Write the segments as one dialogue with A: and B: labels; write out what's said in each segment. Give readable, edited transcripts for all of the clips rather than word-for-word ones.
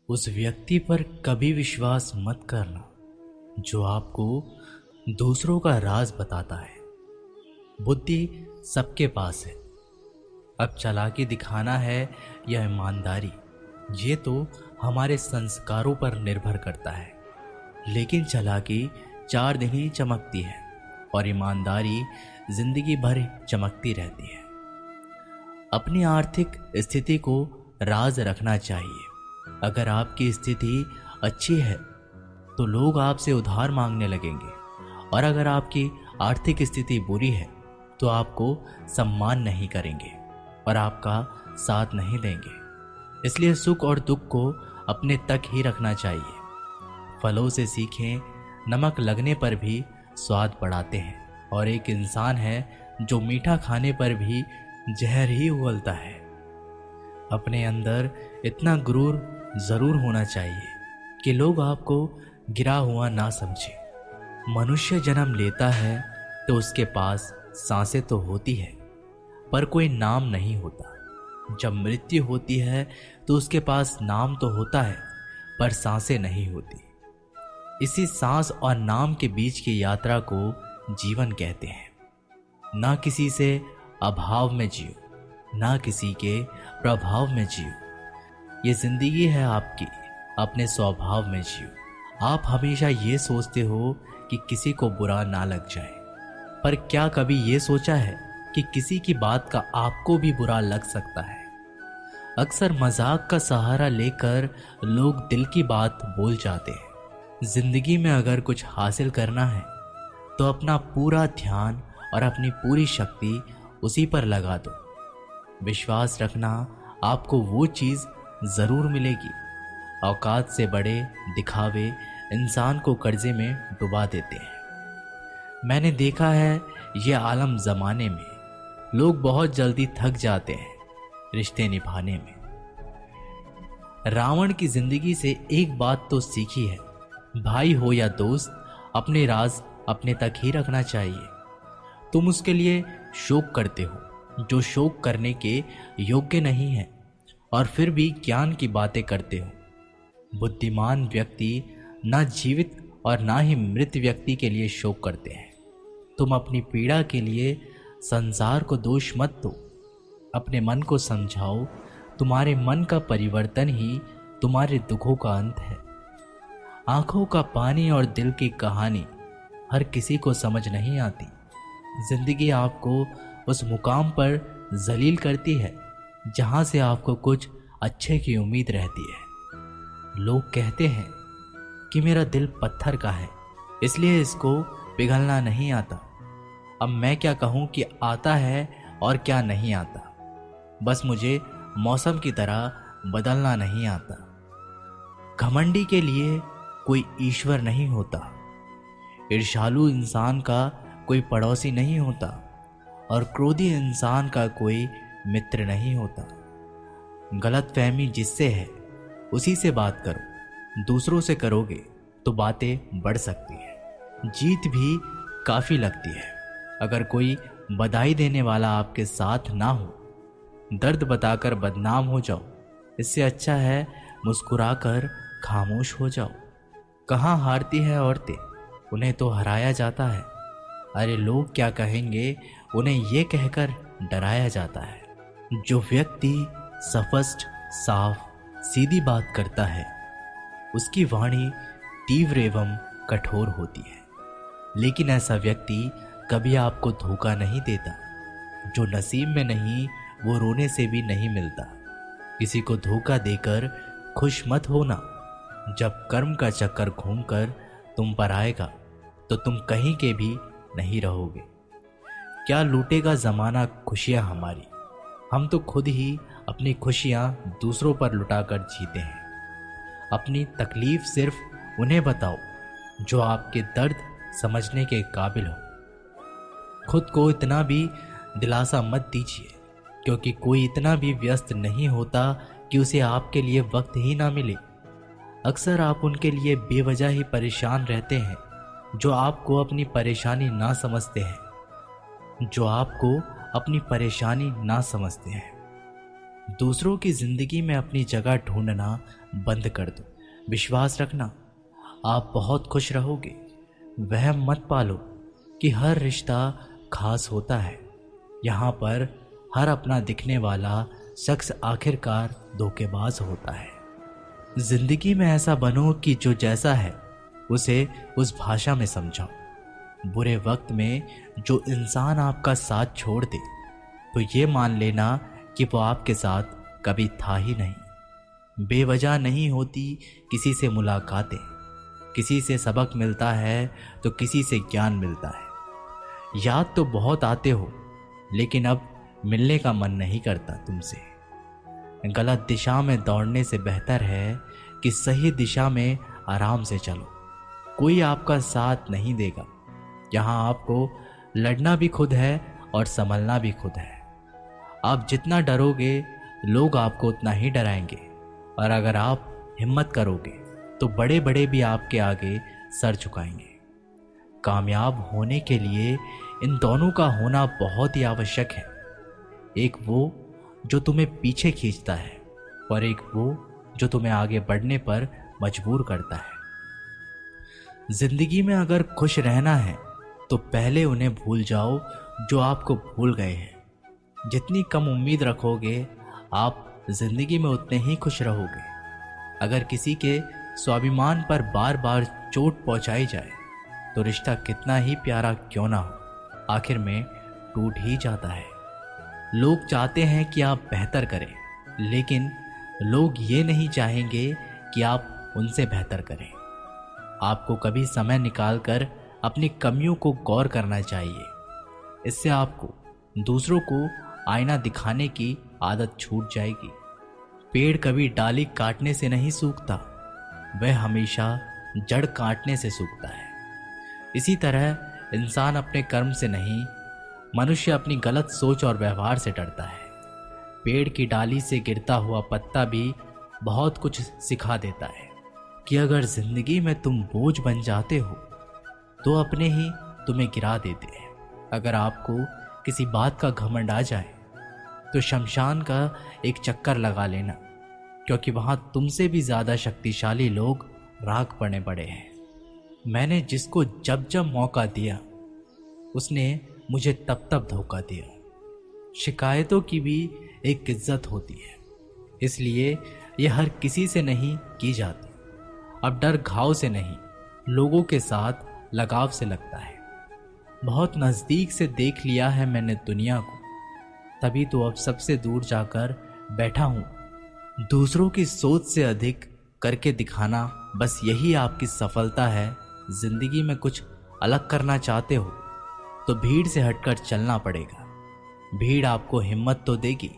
A: उस व्यक्ति पर कभी विश्वास मत करना जो आपको दूसरों का राज बताता है। बुद्धि सबके पास है, अब चालाकी दिखाना है या ईमानदारी, ये तो हमारे संस्कारों पर निर्भर करता है। लेकिन चालाकी 4 दिन ही चमकती है और ईमानदारी जिंदगी भर चमकती रहती है। अपनी आर्थिक स्थिति को राज रखना चाहिए। अगर आपकी स्थिति अच्छी है तो लोग आपसे उधार मांगने लगेंगे, और अगर आपकी आर्थिक स्थिति बुरी है तो आपको सम्मान नहीं करेंगे और आपका साथ नहीं देंगे। इसलिए सुख और दुख को अपने तक ही रखना चाहिए। फलों से सीखें, नमक लगने पर भी स्वाद बढ़ाते हैं, और एक इंसान है जो मीठा खाने पर भी जहर ही उगलता है। अपने अंदर इतना गुरूर जरूर होना चाहिए कि लोग आपको गिरा हुआ ना समझे। मनुष्य जन्म लेता है तो उसके पास सांसें तो होती है पर कोई नाम नहीं होता। जब मृत्यु होती है तो उसके पास नाम तो होता है पर सांसें नहीं होती। इसी सांस और नाम के बीच की यात्रा को जीवन कहते हैं। ना किसी से अभाव में जियो, ना किसी के प्रभाव में जियो। ये जिंदगी है आपकी, अपने स्वभाव में जियो। आप हमेशा ये सोचते हो कि किसी को बुरा ना लग जाए, पर क्या कभी ये सोचा है कि किसी की बात का आपको भी बुरा लग सकता है। अक्सर मजाक का सहारा लेकर लोग दिल की बात बोल जाते हैं। जिंदगी में अगर कुछ हासिल करना है तो अपना पूरा ध्यान और अपनी पूरी शक्ति उसी पर लगा दो। विश्वास रखना, आपको वो चीज जरूर मिलेगी। औकात से बड़े दिखावे इंसान को कर्जे में डुबा देते हैं। मैंने देखा है ये आलम जमाने में लोग बहुत जल्दी थक जाते हैं रिश्ते निभाने में। रावण की जिंदगी से एक बात तो सीखी है, भाई हो या दोस्त, अपने राज अपने तक ही रखना चाहिए। तुम उसके लिए शोक करते हो जो शोक करने के योग्य नहीं है, और फिर भी ज्ञान की बातें करते हो। बुद्धिमान व्यक्ति ना जीवित और ना ही मृत व्यक्ति के लिए शोक करते हैं। तुम अपनी पीड़ा के लिए संसार को दोष मत दो, अपने मन को समझाओ। तुम्हारे मन का परिवर्तन ही तुम्हारे दुखों का अंत है। आंखों का पानी और दिल की कहानी हर किसी को समझ नहीं आती। जिंदगी आपको उस मुकाम पर जलील करती है जहां से आपको कुछ अच्छे की उम्मीद रहती है। लोग कहते हैं कि मेरा दिल पत्थर का है, इसलिए इसको पिघलना नहीं आता। अब मैं क्या कहूं कि आता है और क्या नहीं आता। बस मुझे मौसम की तरह बदलना नहीं आता। घमंडी के लिए कोई ईश्वर नहीं होता, ईर्ष्यालु इंसान का कोई पड़ोसी नहीं होता, और क्रोधी इंसान का कोई मित्र नहीं होता। गलतफहमी जिससे है उसी से बात करो। दूसरों से करोगे तो बातें बढ़ सकती है, जीत भी काफी लगती है। अगर कोई बधाई देने वाला आपके साथ ना हो, दर्द बताकर बदनाम हो जाओ। इससे अच्छा है मुस्कुराकर खामोश हो जाओ। कहाँ हारती है औरतें, उन्हें तो हराया जाता है। अरे लोग क्या कहेंगे, उन्हें ये कहकर डराया जाता है। जो व्यक्ति स्पष्ट, साफ, सीधी बात करता है उसकी वाणी तीव्र एवं कठोर होती है। लेकिन ऐसा व्यक्ति कभी आपको धोखा नहीं देता। जो नसीब में नहीं वो रोने से भी नहीं मिलता। किसी को धोखा देकर खुश मत होना। जब कर्म का चक्कर घूमकर तुम पर आएगा तो तुम कहीं के भी नहीं रहोगे। क्या लूटेगा जमाना खुशियां हमारी, हम तो खुद ही अपनी खुशियां दूसरों पर लुटाकर जीते हैं। अपनी तकलीफ सिर्फ उन्हें बताओ जो आपके दर्द समझने के काबिल हो। खुद को इतना भी दिलासा मत दीजिए, क्योंकि कोई इतना भी व्यस्त नहीं होता कि उसे आपके लिए वक्त ही ना मिले। अक्सर आप उनके लिए बेवजह ही परेशान रहते हैं जो आपको अपनी परेशानी ना समझते हैं। दूसरों की जिंदगी में अपनी जगह ढूंढना बंद कर दो। विश्वास रखना आप बहुत खुश रहोगे। वहम मत पालो कि हर रिश्ता खास होता है। यहाँ पर हर अपना दिखने वाला शख्स आखिरकार धोखेबाज होता है। जिंदगी में ऐसा बनो कि जो जैसा है उसे उस भाषा में समझाओ। बुरे वक्त में जो इंसान आपका साथ छोड़ दे तो ये मान लेना कि वो आपके साथ कभी था ही नहीं। बेवजह नहीं होती किसी से मुलाकातें, किसी से सबक मिलता है तो किसी से ज्ञान मिलता है। याद तो बहुत आते हो लेकिन अब मिलने का मन नहीं करता तुमसे। गलत दिशा में दौड़ने से बेहतर है कि सही दिशा में आराम से चलो। कोई आपका साथ नहीं देगा। यहाँ आपको लड़ना भी खुद है और संभलना भी खुद है। आप जितना डरोगे लोग आपको उतना ही डराएंगे, और अगर आप हिम्मत करोगे तो बड़े बड़े भी आपके आगे सर झुकाएंगे। कामयाब होने के लिए इन दोनों का होना बहुत ही आवश्यक है। एक वो जो तुम्हें पीछे खींचता है और एक वो जो तुम्हें आगे बढ़ने पर मजबूर करता है। जिंदगी में अगर खुश रहना है तो पहले उन्हें भूल जाओ जो आपको भूल गए हैं। जितनी कम उम्मीद रखोगे आप जिंदगी में उतने ही खुश रहोगे। अगर किसी के स्वाभिमान पर बार बार चोट पहुंचाई जाए तो रिश्ता कितना ही प्यारा क्यों ना हो, आखिर में टूट ही जाता है। लोग चाहते हैं कि आप बेहतर करें, लेकिन लोग ये नहीं चाहेंगे कि आप उनसे बेहतर करें। आपको कभी समय निकालकर अपनी कमियों को गौर करना चाहिए। इससे आपको दूसरों को आईना दिखाने की आदत छूट जाएगी। पेड़ कभी डाली काटने से नहीं सूखता, वह हमेशा जड़ काटने से सूखता है। इसी तरह इंसान अपने कर्म से नहीं, मनुष्य अपनी गलत सोच और व्यवहार से डरता है। पेड़ की डाली से गिरता हुआ पत्ता भी बहुत कुछ सिखा देता है कि अगर जिंदगी में तुम बोझ बन जाते हो तो अपने ही तुम्हें गिरा देते हैं। अगर आपको किसी बात का घमंड आ जाए तो शमशान का एक चक्कर लगा लेना, क्योंकि वहां तुमसे भी ज्यादा शक्तिशाली लोग राख पड़ने पड़े हैं। मैंने जिसको जब जब मौका दिया उसने मुझे तब तब धोखा दिया। शिकायतों की भी एक इज्जत होती है, इसलिए यह हर किसी से नहीं की जाती। अब डर घाव से नहीं, लोगों के साथ लगाव से लगता है। बहुत नज़दीक से देख लिया है मैंने दुनिया को, तभी तो अब सबसे दूर जाकर बैठा हूँ। दूसरों की सोच से अधिक करके दिखाना, बस यही आपकी सफलता है। जिंदगी में कुछ अलग करना चाहते हो तो भीड़ से हटकर चलना पड़ेगा। भीड़ आपको हिम्मत तो देगी,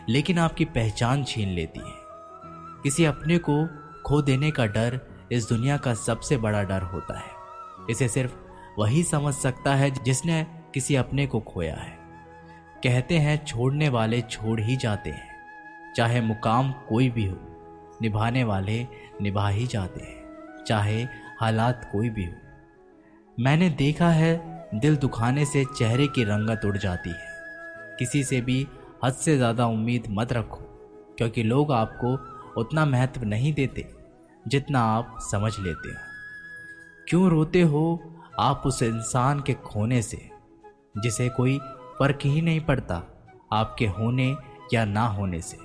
A: लेकिन आपकी पहचान छीन लेती है। किसी अपने को खो देने का डर इस दुनिया का सबसे बड़ा डर होता है। इसे सिर्फ वही समझ सकता है जिसने किसी अपने को खोया है। कहते हैं छोड़ने वाले छोड़ ही जाते हैं, चाहे मुकाम कोई भी हो। निभाने वाले निभा ही जाते हैं, चाहे हालात कोई भी हो। मैंने देखा है दिल दुखाने से चेहरे की रंगत उड़ जाती है। किसी से भी हद से ज़्यादा उम्मीद मत रखो, क्योंकि लोग आपको उतना महत्व नहीं देते जितना आप समझ लेते हो। क्यों रोते हो आप उस इंसान के खोने से जिसे कोई फर्क ही नहीं पड़ता आपके होने या ना होने से।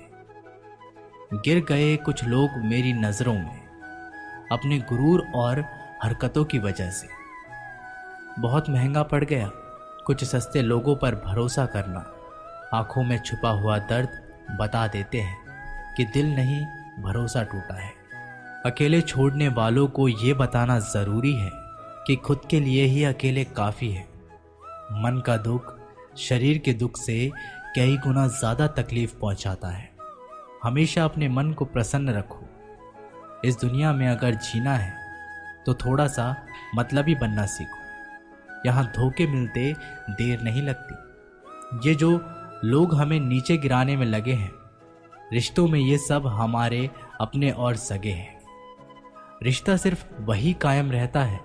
A: गिर गए कुछ लोग मेरी नज़रों में अपने गुरूर और हरकतों की वजह से। बहुत महंगा पड़ गया कुछ सस्ते लोगों पर भरोसा करना। आंखों में छुपा हुआ दर्द बता देते हैं कि दिल नहीं, भरोसा टूटा है। अकेले छोड़ने वालों को ये बताना ज़रूरी है कि खुद के लिए ही अकेले काफ़ी है। मन का दुख शरीर के दुख से कई गुना ज़्यादा तकलीफ पहुंचाता है। हमेशा अपने मन को प्रसन्न रखो। इस दुनिया में अगर जीना है तो थोड़ा सा मतलबी बनना सीखो। यहाँ धोखे मिलते देर नहीं लगती। ये जो लोग हमें नीचे गिराने में लगे हैं, रिश्तों में ये सब हमारे अपने और सगे हैं। रिश्ता सिर्फ वही कायम रहता है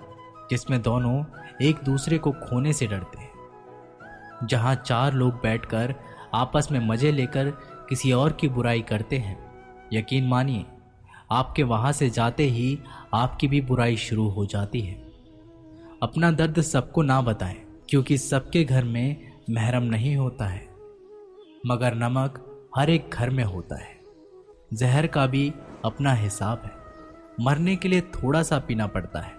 A: जिसमें दोनों एक दूसरे को खोने से डरते हैं। जहाँ चार लोग बैठकर आपस में मजे लेकर किसी और की बुराई करते हैं, यकीन मानिए आपके वहां से जाते ही आपकी भी बुराई शुरू हो जाती है। अपना दर्द सबको ना बताएं, क्योंकि सबके घर में महरम नहीं होता है, मगर नमक हर एक घर में होता है। जहर का भी अपना हिसाब है। मरने के लिए थोड़ा सा पीना पड़ता है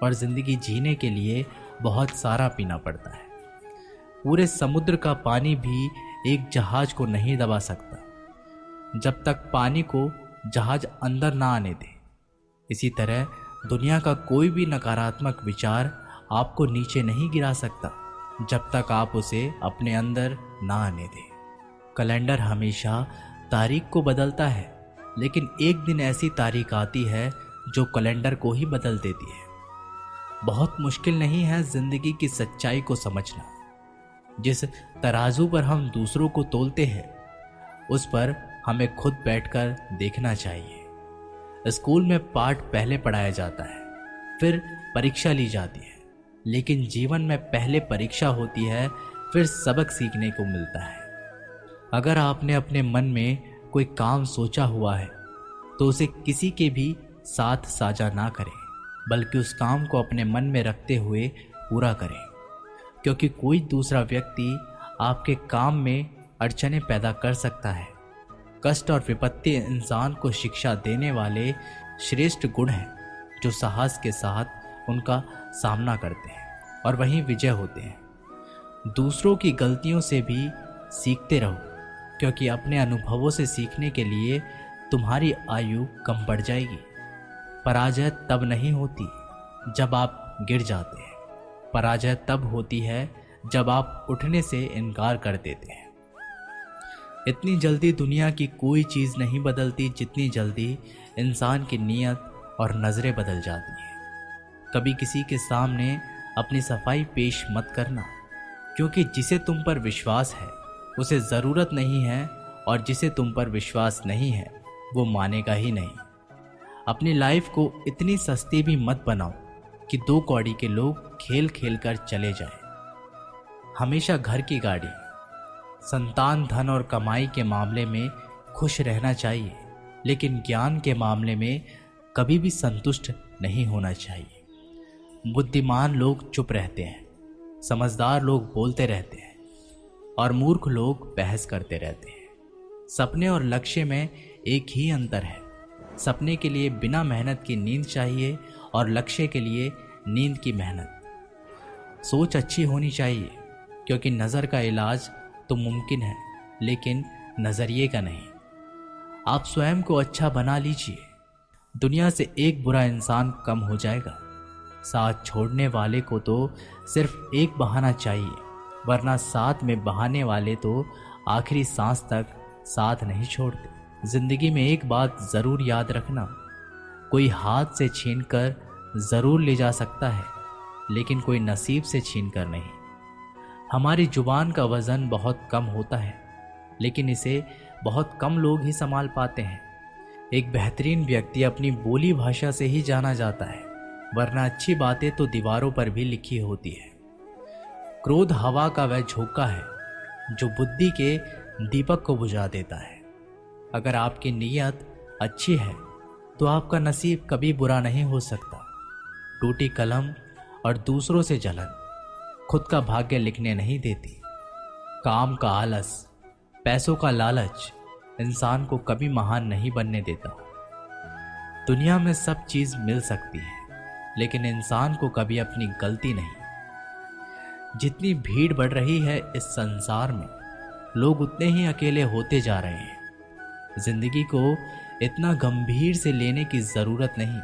A: और जिंदगी जीने के लिए बहुत सारा पीना पड़ता है। पूरे समुद्र का पानी भी एक जहाज को नहीं दबा सकता जब तक पानी को जहाज अंदर ना आने दे। इसी तरह दुनिया का कोई भी नकारात्मक विचार आपको नीचे नहीं गिरा सकता जब तक आप उसे अपने अंदर ना आने दें। कैलेंडर हमेशा तारीख को बदलता है, लेकिन एक दिन ऐसी तारीख आती है जो कैलेंडर को ही बदल देती है। बहुत मुश्किल नहीं है जिंदगी की सच्चाई को समझना। जिस तराजू पर हम दूसरों को तोलते हैं, उस पर हमें खुद बैठकर देखना चाहिए। स्कूल में पाठ पहले पढ़ाया जाता है, फिर परीक्षा ली जाती है, लेकिन जीवन में पहले परीक्षा होती है, फिर सबक सीखने को मिलता है। अगर आपने अपने मन में कोई काम सोचा हुआ है तो उसे किसी के भी साथ साझा ना करें, बल्कि उस काम को अपने मन में रखते हुए पूरा करें, क्योंकि कोई दूसरा व्यक्ति आपके काम में अड़चनें पैदा कर सकता है। कष्ट और विपत्ति इंसान को शिक्षा देने वाले श्रेष्ठ गुण हैं जो साहस के साथ उनका सामना करते हैं और वहीं विजय होते हैं। दूसरों की गलतियों से भी सीखते रहो, क्योंकि अपने अनुभवों से सीखने के लिए तुम्हारी आयु कम बढ़ जाएगी। पराजय तब नहीं होती जब आप गिर जाते हैं, पराजय तब होती है जब आप उठने से इनकार कर देते हैं। इतनी जल्दी दुनिया की कोई चीज़ नहीं बदलती जितनी जल्दी इंसान की नीयत और नज़रें बदल जाती हैं। कभी किसी के सामने अपनी सफाई पेश मत करना, क्योंकि जिसे तुम पर विश्वास है उसे ज़रूरत नहीं है, और जिसे तुम पर विश्वास नहीं है वो मानेगा ही नहीं। अपनी लाइफ को इतनी सस्ती भी मत बनाओ कि 2 कौड़ी के लोग खेल खेल कर चले जाएं। हमेशा घर की गाड़ी, संतान, धन और कमाई के मामले में खुश रहना चाहिए, लेकिन ज्ञान के मामले में कभी भी संतुष्ट नहीं होना चाहिए। बुद्धिमान लोग चुप रहते हैं, समझदार लोग बोलते रहते हैं और मूर्ख लोग बहस करते रहते हैं। सपने और लक्ष्य में एक ही अंतर है। सपने के लिए बिना मेहनत की नींद चाहिए और लक्ष्य के लिए नींद की मेहनत। सोच अच्छी होनी चाहिए, क्योंकि नज़र का इलाज तो मुमकिन है, लेकिन नज़रिए का नहीं। आप स्वयं को अच्छा बना लीजिए, दुनिया से एक बुरा इंसान कम हो जाएगा। साथ छोड़ने वाले को तो सिर्फ एक बहाना चाहिए, वरना साथ में बहाने वाले तो आखिरी सांस तक साथ नहीं छोड़ते। जिंदगी में एक बात ज़रूर याद रखना, कोई हाथ से छीनकर ज़रूर ले जा सकता है, लेकिन कोई नसीब से छीनकर नहीं। हमारी जुबान का वज़न बहुत कम होता है, लेकिन इसे बहुत कम लोग ही संभाल पाते हैं। एक बेहतरीन व्यक्ति अपनी बोली भाषा से ही जाना जाता है, वरना अच्छी बातें तो दीवारों पर भी लिखी होती है। क्रोध हवा का वह झोंका है जो बुद्धि के दीपक को बुझा देता है। अगर आपकी नीयत अच्छी है तो आपका नसीब कभी बुरा नहीं हो सकता। टूटी कलम और दूसरों से जलन खुद का भाग्य लिखने नहीं देती। काम का आलस, पैसों का लालच इंसान को कभी महान नहीं बनने देता। दुनिया में सब चीज मिल सकती है, लेकिन इंसान को कभी अपनी गलती नहीं। जितनी भीड़ बढ़ रही है इस संसार में, लोग उतने ही अकेले होते जा रहे हैं। जिंदगी को इतना गंभीर से लेने की जरूरत नहीं।